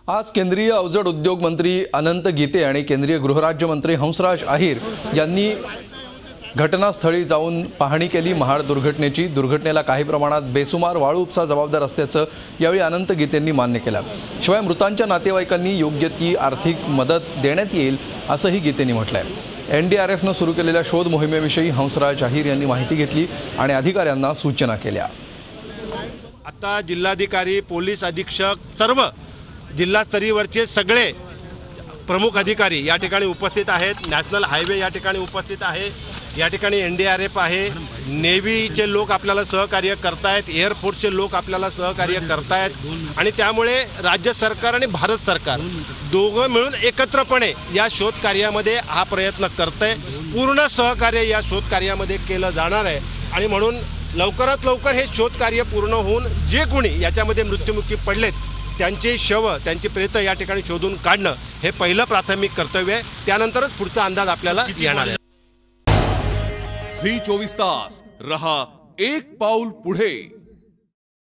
आज केंद्रीय अवजड उद्योग मंत्री अनंत गीते आणि केंद्रीय गृहराज्यमंत्री हंसराज अहीर यांनी घटनास्थळी जाऊन पाहणी केली। महाड दुर्घटनेला काही प्रमाणात बेसुमार वाळू उपसा जबाबदार असल्याचं यावेळी अनंत गीतेंनी मान्य केलं। शिवाय मृतांच्या नातेवाईकांनी योग्य ती आर्थिक मदत देण्यात येईल असंही गीतेंनी म्हटलंय। एनडीआरएफनं सुरू केलेल्या शोध मोहिमेविषयी हंसराज अहीर यांनी माहिती घेतली आणि अधिकाऱ्यांना सूचना केल्या। आता जिल्हाधिकारी, पोलीस अधीक्षक, सर्व जिल्हास्तरीयवरचे सगळे प्रमुख अधिकारी या ठिकाणी उपस्थित आहेत। नॅशनल हायवे या ठिकाणी उपस्थित आहे। या ठिकाणी एनडीआरएफ आहे, नेव्हीचे लोक आपल्याला सहकार्य करतायत, एअरफोर्सचे लोक आपल्याला सहकार्य करतायत आणि त्यामुळे राज्य सरकार आणि भारत सरकार दोघं मिळून एकत्रपणे या शोध कार्यामध्ये हा प्रयत्न करतंय। पूर्ण सहकार्य या शोध कार्यामध्ये केलं जाणार आहे आणि म्हणून लवकरात लवकर हे शोध कार्य पूर्ण होऊन जे कोणी याच्यामध्ये मृत्युमुखी पडलेत त्यांचे शव, त्यांची प्रेत या ठिकाणी शोधून काढणं हे पहिलं प्राथमिक कर्तव्य आहे। त्यानंतरच पुढचा अंदाज आपल्याला येणार आहे। झी 24 तास रहा एक पाऊल पुढे।